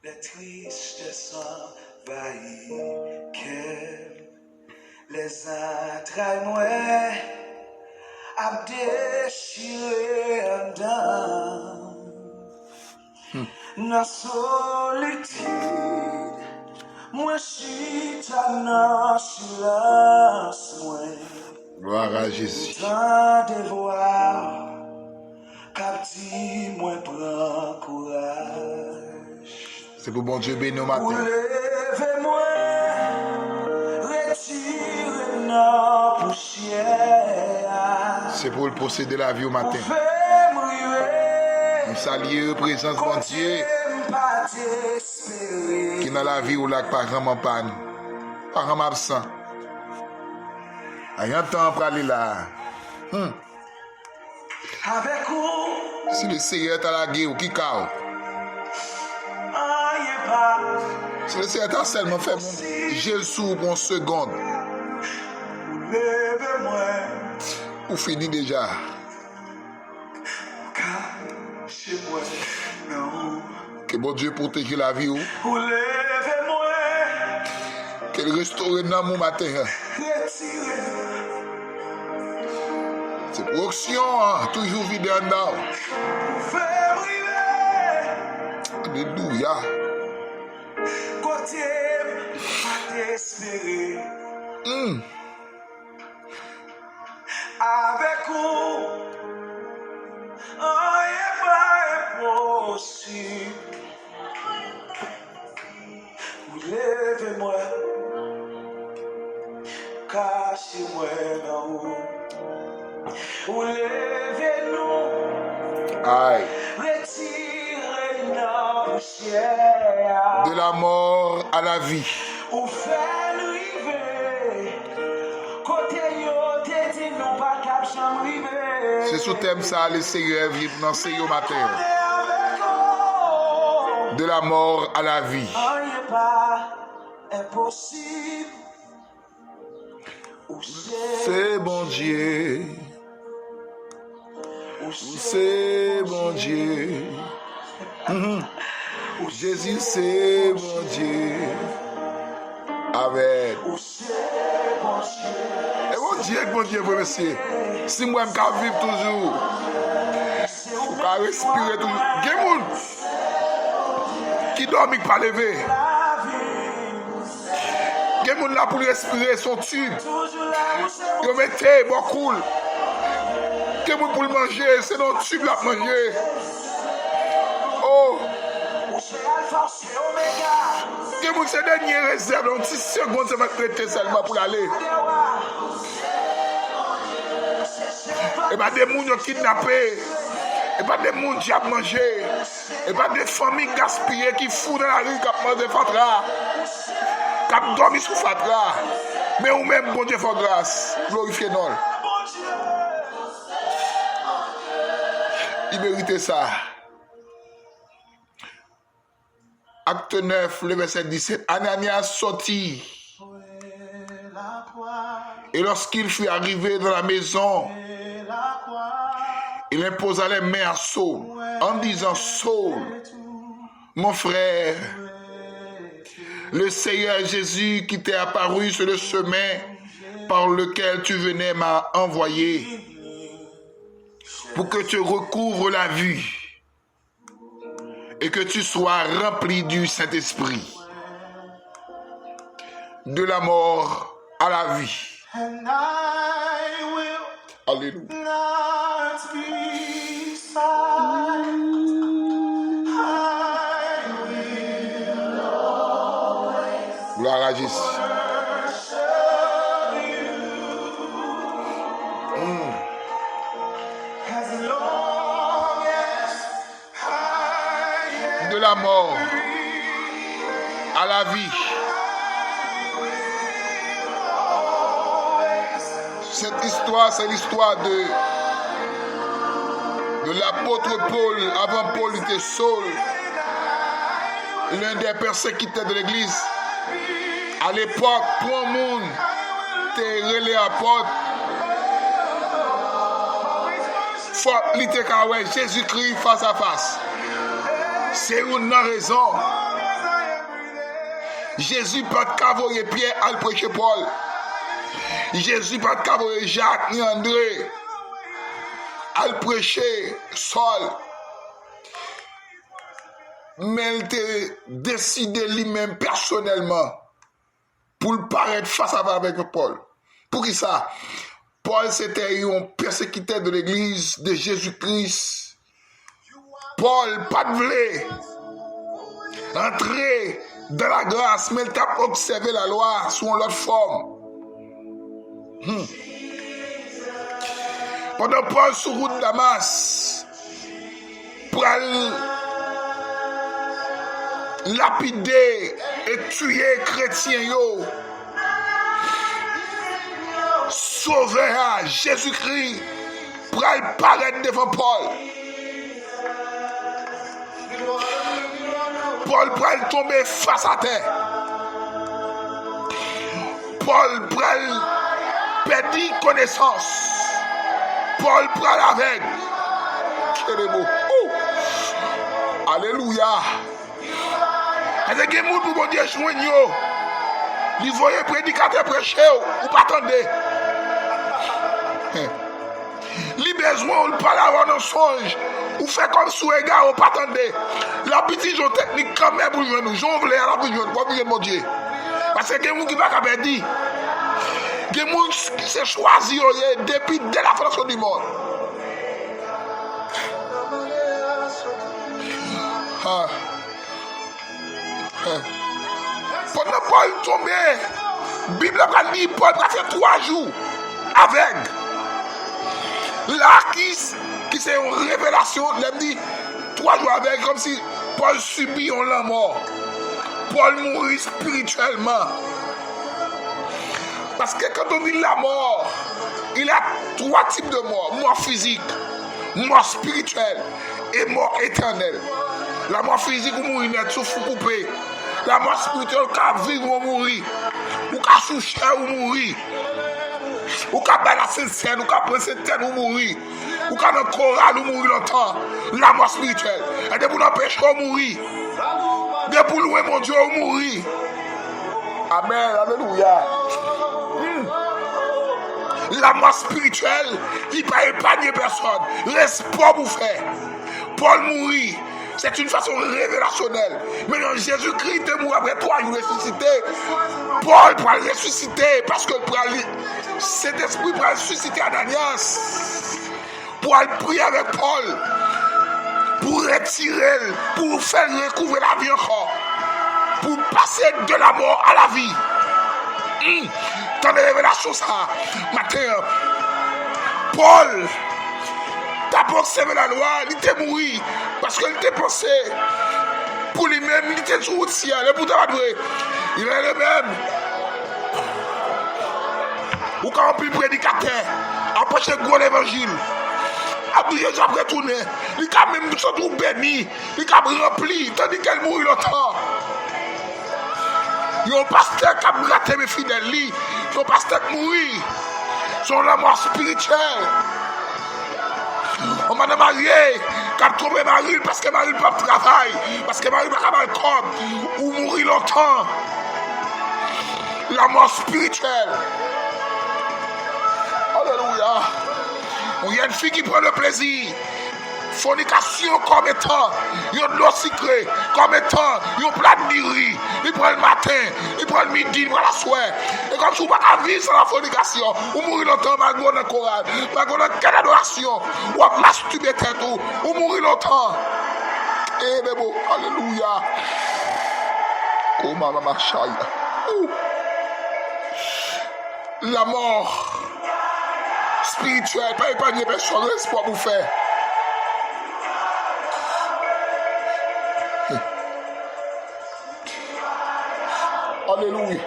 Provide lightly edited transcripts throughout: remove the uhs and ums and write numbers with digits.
Les tristesses envahissent les entrailles noires à déchirer en dedans. Na solitude, moi chita dans silence, moi. Gloire à Jésus. Tant de voir, captif, moi prends courage. C'est pour bon Dieu béni au matin. Levez-moi, retirez la poussière. C'est pour le posséder la vie au matin. Nous saluons la présence de Dieu qui est dans la vie ou là par exemple en panne, par exemple absent. Il y a un temps pour aller là. Si le Seigneur est à la guerre ou qui cao. Si le Seigneur t'a seulement fait mon Jésus pour une seconde. Ou fini déjà. Que bon Dieu protège la vie ou. Qu'il restaure dans mon matin. C'est pour action, hein? Toujours vide en dedans. Alléluia. Avec vous, rien pas impossible. Vous levez-moi, cachez-moi dans vous. Vous levez-nous, Aïe. retirez la poussière. De la mort à la vie. Ou fait river, côté yo, t'es non pas cap chambre river. C'est sous thème ça, le Seigneur vivre dans ce matin. De la mort à la vie. Rien pas impossible. C'est bon Dieu. C'est bon Dieu. Jésus, c'est mon Dieu. Amen. Et mon Dieu, vous monsieur. Si moi, je peux vivre toujours, je peux respirer toujours. Il y a des gens qui dorment pas lever. Il y a des gens là pour respirer son tube. Ils mettent beaucoup. Il y a des gens pour manger, c'est notre tube là pour manger. Oh! Il y a ces dernières réserves, dans 6 secondes, ça va traiter seulement pour aller. Et pas des gens qui kidnappés, et pas des gens qui ont mangé, et pas des familles gaspillées qui foutent dans la rue, qui ont mangé fatra, qui ont dormi sous fatra. Mais ou même, bon Dieu, fait grâce, glorifiez nous. Il méritait ça. Acte 9, le verset 17. Ananias sortit. Et lorsqu'il fut arrivé dans la maison, il imposa les mains à Saul en disant: Saul, mon frère, le Seigneur Jésus qui t'est apparu sur le chemin par lequel tu venais m'a envoyé pour que tu recouvres la vue et que tu sois rempli du Saint-Esprit, de la mort à la vie. Alléluia. Gloire à Jésus. De la mort à la vie. Cette histoire, c'est l'histoire de l'apôtre Paul. Avant Paul était Saul, l'un des persécuteurs de l'église. À l'époque, tout le monde était relé à porte. Faut l'ité Jésus-Christ face à face. C'est une raison. Jésus pas de cavoyer Pierre à le prêcher Paul. Jésus pas de cavoyer Jacques ni André à le prêcher Saul. Mais il a décidé lui-même personnellement pour le paraître face à face avec Paul. Pour qui ça? Paul c'était un persécuteur de l'église de Jésus-Christ. Paul pas de voler entrer dans la grâce, mais il t'a observé la loi sous une autre forme. Pendant Paul sur route de Damas, pour lapider et tuer chrétiens yo, sauver à Jésus-Christ pour paraître devant Paul. Paul pourrait tomber face à terre. Paul pourrait perdre connaissance. Paul pourrait l'aveugle. Quel beau. Alléluia. Est-ce que les gens pour bon Dieu joignent? Ils voient prédicateur prêcher ou pas attendre. Les besoins ou pas l'avoir dans songe. Ou fait comme sous égard ou pas attendre. La petite joue technique quand même pour nous. J'en voulais à la petite joue pour mon Dieu. Parce que les gens qui ne va pas dire. Les gens qui se choisissent depuis dès la fondation du monde. Pendant Paul tombé, la Bible a dit Paul a fait 3 jours avec. Là, qui c'est une révélation, il a dit 3 jours avec, comme si Paul subit la mort. Paul mourit spirituellement. Parce que quand on dit la mort, il y a 3 types de mort. Mort physique, mort spirituelle et mort éternelle. La mort physique, vous mourrez net, souffle coupé. La mort spirituelle, vous pouvez vivre ou mourir. Vous pouvez soucher ou mourir. Vous pouvez balancer le ciel, vous pouvez prendre cette terre ou mourir. Vous pouvez dans le choral ou mourir longtemps. La mort spirituelle. Et de vous empêcher de mourir. De vous louer mon Dieu ou mourir. Amen. Alléluia. La mort spirituelle, il ne peut pas épargner personne. L'espoir vous fait. Paul mourit. C'est une façon révélationnelle. Mais non, Jésus-Christ est mort après 3 jours ressuscité. Paul pourra ressusciter parce que cet esprit pourra ressusciter Ananias. Pour aller prier avec Paul. Pour retirer, pour faire recouvrir la vie encore. Pour passer de la mort à la vie. Tant de révélations ça. Matin, Paul t'as observé la loi, il était mort parce qu'il était pensé pour lui-même, il était sur le ciel, et pour t'amadouer, il est le même. Ou quand on peut prédicateur, approcher le gros évangile, après Jésus après tourner, il a même surtout béni, il a rempli, tandis qu'elle mourit longtemps. Il y a un pasteur qui a braté mes fidèles, il y a un pasteur qui mourit, son la mort spirituelle. On m'a marié, qui a trouvé Marie parce que Marie n'a pas de travail, parce que Marie n'a pas de corps, ou mourir longtemps. La mort spirituelle. Alléluia. Il y a une fille qui prend le plaisir. Fornication comme étant, il y a de l'eau sucrée comme étant, il y a un plat de riz, il prend le matin, il prend le midi, il prend la soirée. Et comme si vous ne pouvez pas vivre sans la fornication, vous mourrez longtemps, malgré le Coran, malgré quelle adoration, ou masturber tête, vous mourrez longtemps. Eh bien bon, alléluia. Oh maman, ma chaille. La mort spirituelle, pas épargner personne, l'espoir vous faire. Alléluia.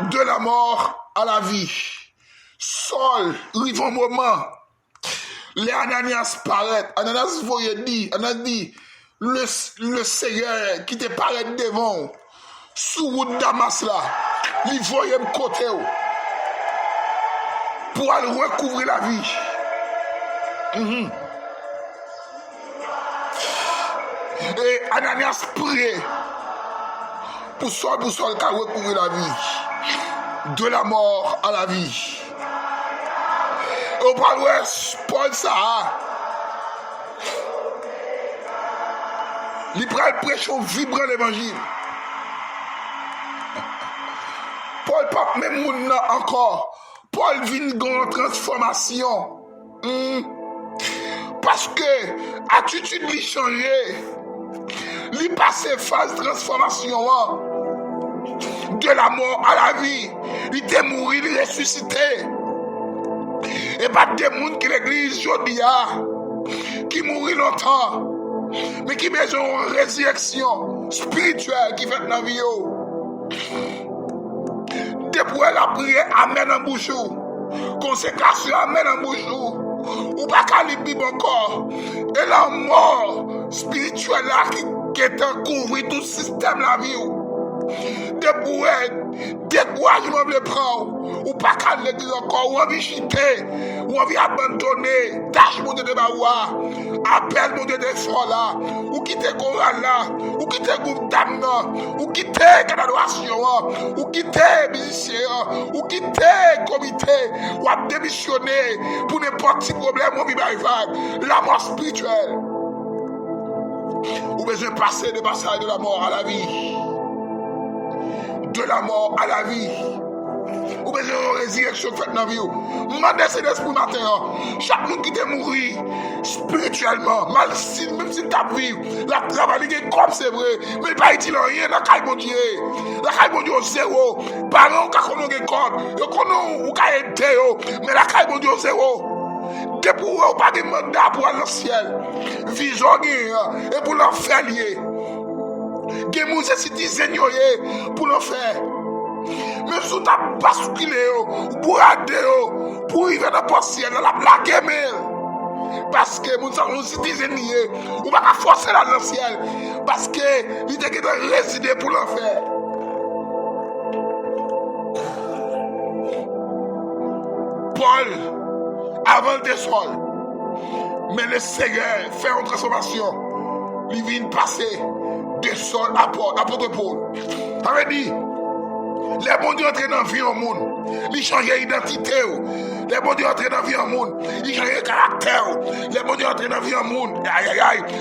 De la mort à la vie. Saul, arrive un moment. Les Ananias paraît. Ananias voyait dire, Ananias dit, le Seigneur qui te paraît devant, sous route Damas là, il voyait me côté pour aller recouvrir la vie. Et Ananias priait pour Saul qui a recouru la vie. De la mort à la vie. Et au bras l'ouest, Paul ça. Il prêche au vibrant l'évangile. Paul pas même moun encore. Paul vit une grande transformation. Parce que attitude lui changé. Lui passé phase de transformation. De la mort à la vie. Il était mort, il est ressuscité. Et pas des gens qui l'église aujourd'hui qui mourent longtemps. Mais qui besoin de résurrection spirituelle qui fait dans la vie. Depuis la prière, amen en bouche. Consécration, amen en bouche. Ou pas qu'à l'Bible encore. Et la mort spirituelle là qui est en couvrir tout le système de la vie. Découragement me prend, ou pas qu'à l'église encore, ou envie chiter, ou envie abandonner, tâche mon Dieu de baoua, appelle mon Dieu de là, ou quitter Coran là, ou quitter groupe d'âme, ou quitter adoration, ou quitter musicien, ou quitter comité, ou à démissionner pour n'importe quel problème, ou vivre la mort spirituelle. Ou besoin de passer de passage de la mort à la vie. De la mort à la vie. Ou besoin de résurrection faite dans la vie. Mandez ces esprits matin. Chaque monde qui est mort spirituellement, mal si, même s'il t'a vécu, la travail comme c'est vrai, mais pas utile rien dans la caille mon Dieu. La caille mon Dieu zéro. Parents qui ont des comptes, ou qui ont été, mais la caille mon Dieu zéro. Depuis où pas de mandat pour aller au ciel. Vision et pour l'enfer lié. Gemou c'est citoyen pour l'enfer. Même si tu as basculé pour aider pour arriver dans le ciel dans la blague. Parce que nous sommes citoyens ou pas forcer dans le ciel. Parce que nous devons résider pour l'enfer. Paul avant le sol. Mais le Seigneur fait une transformation. Il vient passer de sol à apôtre Paul. Ça veut dire, les bons dieux entrent dans la vie au monde. Ils changent d'identité. Les bons dieux entrent dans la vie au monde. Ils changent de caractère. Les bons dieux entrent dans la vie au monde.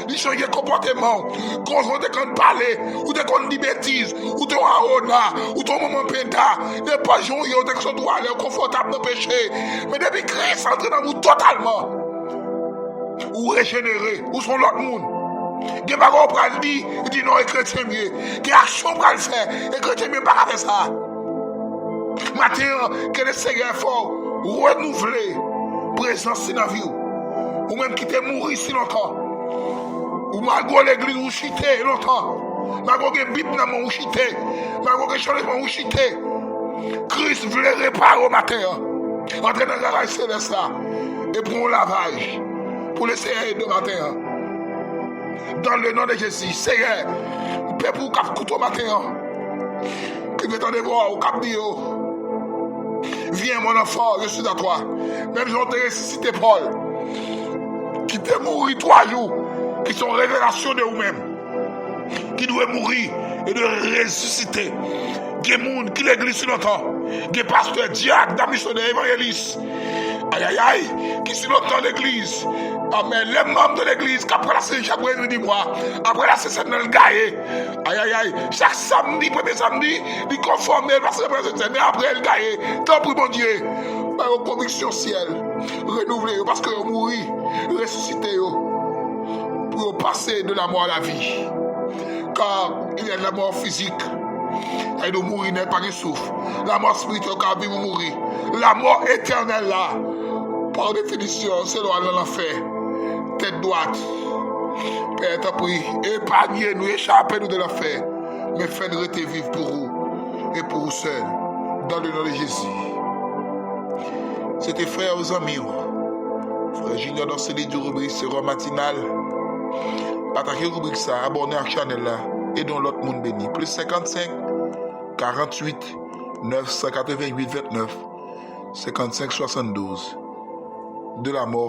Ils changent de comportement. Quand on te parler, ou te qu'on dit bêtises, ou te on ou ton moment péta, des pas jouer, ou te qu'on doit aller confortable dans le péché. Mais depuis Christ entre dans vous totalement. Ou régénérer, ou sont l'autre monde. Des parents prennent dit non, les chrétiens mieux. Des actions pour le faire, les chrétiens mieux pas faire ça. Maintenant, que le Seigneur fort, renouveler présence dans la vie. Ou même qui t'est mort ici longtemps. Ou malgré l'église ou chité longtemps. Malgré que Bible dans mon chité. Malgré que changement ou chité. Christ voulait réparer au matin. Entrer dans la race céleste là. Et pour un lavage. Pour le Seigneur de matin. Dans le nom de Jésus, Seigneur, peuple ou cap couteau matin, qui veut t'en devoir ou cap dire, viens mon enfant, je suis à toi. Même si on t'a ressuscité Paul, qui t'est mort 3 jours, qui sont révélations de vous-même, qui doit mourir et de ressusciter. Des gens qui l'église sur longtemps, des pasteurs, diacres, des missionnaires, évangélistes, qui sur longtemps l'église. Amen. Les membres de l'église qui après la Saint chaque vendredi mois, après la Saint dans le gaillé. Chaque samedi, premier samedi, ils conforment parce que mais après le gaillé. Tant pour mon Dieu. Par une conviction ciel, renouveler parce que vous mourir, ressusciter pour passer de la mort à la vie. Car il y a de la mort physique. Et de mourir n'est pas de souffle. La mort spirituelle, car vous mourir. La mort éternelle là, par définition, c'est l'enfer. Tête droite. Père, t'as pris, épargnez-nous, échappez-nous de l'enfer. Mais faites-nous rester vivre pour vous et pour vous seuls. Dans le nom de Jésus. C'était frère aux amis. Frère Junior dans ce livre de rubrique, c'est roi matinal. Partagez la rubrique ça, abonnez à la chaîne là. Et dans l'autre monde béni. Plus 55 48 988 29 55 72. De la mort.